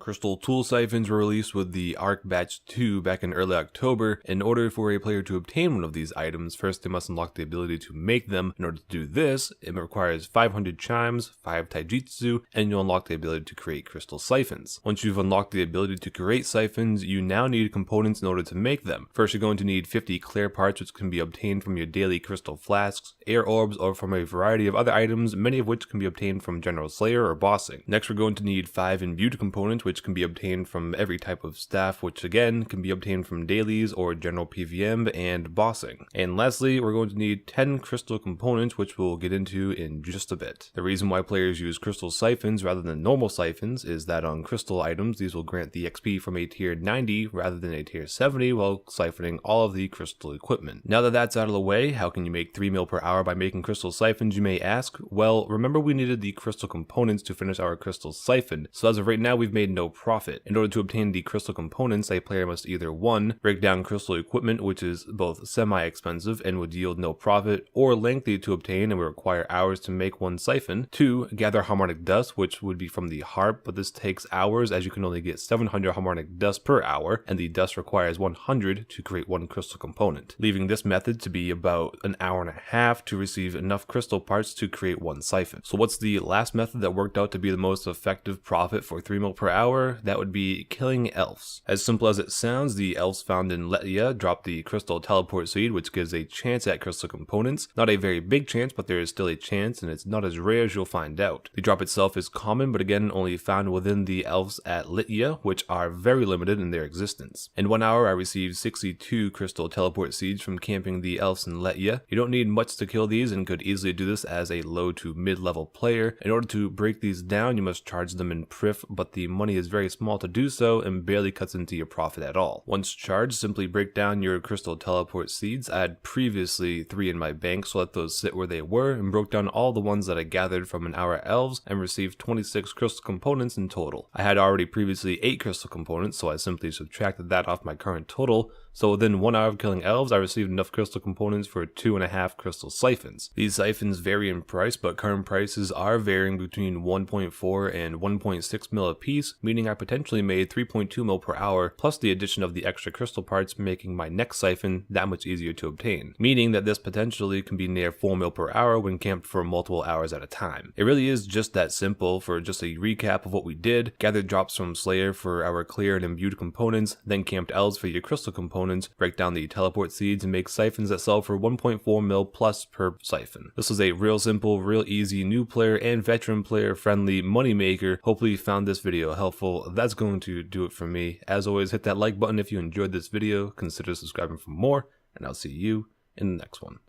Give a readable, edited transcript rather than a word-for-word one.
Crystal Tool Siphons were released with the Arc Batch 2 back in early October. In order for a player to obtain one of these items, first they must unlock the ability to make them. In order to do this, it requires 500 chimes, 5 taijutsu, and you'll unlock the ability to create Crystal Siphons. Once you've unlocked the ability to create siphons, you now need components in order to make them. First, you're going to need 50 clear parts, which can be obtained from your daily crystal flasks, air orbs, or from a variety of other items, many of which can be obtained from General Slayer or bossing. Next, we're going to need 5 imbued components, which can be obtained from every type of staff, which again can be obtained from dailies or general PVM and bossing. And lastly, we're going to need 10 crystal components, which we'll get into in just a bit. The reason why players use crystal siphons rather than normal siphons is that on crystal items, these will grant the XP from a tier 90 rather than a tier 70 while siphoning all of the crystal equipment. Now that that's out of the way, how can you make 3 mil per hour by making crystal siphons, you may ask? Well, remember we needed the crystal components to finish our crystal siphon, so as of right now we've made no profit. In order to obtain the crystal components, a player must either 1. Break down crystal equipment, which is both semi-expensive and would yield no profit, or lengthy to obtain and would require hours to make one siphon. 2. Gather harmonic dust, which would be from the harp, but this takes hours as you can only get 700 harmonic dust per hour, and the dust requires 100 to create one crystal component, leaving this method to be about an hour and a half to receive enough crystal parts to create one siphon. So what's the last method that worked out to be the most effective profit for 3 mil per hour? That would be killing elves. As simple as it sounds, the elves found in Letia drop the crystal teleport seed, which gives a chance at crystal components. Not a very big chance, but there is still a chance, and it's not as rare as you'll find out. The drop itself is common, but again only found within the elves at Letia, which are very limited in their existence. In 1 hour I received 62 crystal teleport seeds from camping the elves in Letia. You don't need much to kill these and could easily do this as a low to mid-level player. In order to break these down, you must charge them in Prif, but the money is very small to do so and barely cuts into your profit at all. Once charged, simply break down your crystal teleport seeds. I had previously 3 in my bank, so let those sit where they were and broke down all the ones that I gathered from an hour elves and received 26 crystal components in total. I had already previously 8 crystal components, so I simply subtracted that off my current total. So within 1 hour of killing elves, I received enough crystal components for 2.5 crystal siphons. These siphons vary in price, but current prices are varying between 1.4 and 1.6 mil a piece, meaning I potentially made 3.2 mil per hour, plus the addition of the extra crystal parts, making my next siphon that much easier to obtain, meaning that this potentially can be near 4 mil per hour when camped for multiple hours at a time. It really is just that simple. For just a recap of what we did: gathered drops from Slayer for our clear and imbued components, then camped elves for your crystal components, break down the teleport seeds, and make siphons that sell for 1.4 mil plus per siphon. This was a real simple, real easy, new player and veteran player friendly money maker. Hopefully you found this video helpful. That's going to do it for me. As always, hit that like button if you enjoyed this video, consider subscribing for more, and I'll see you in the next one.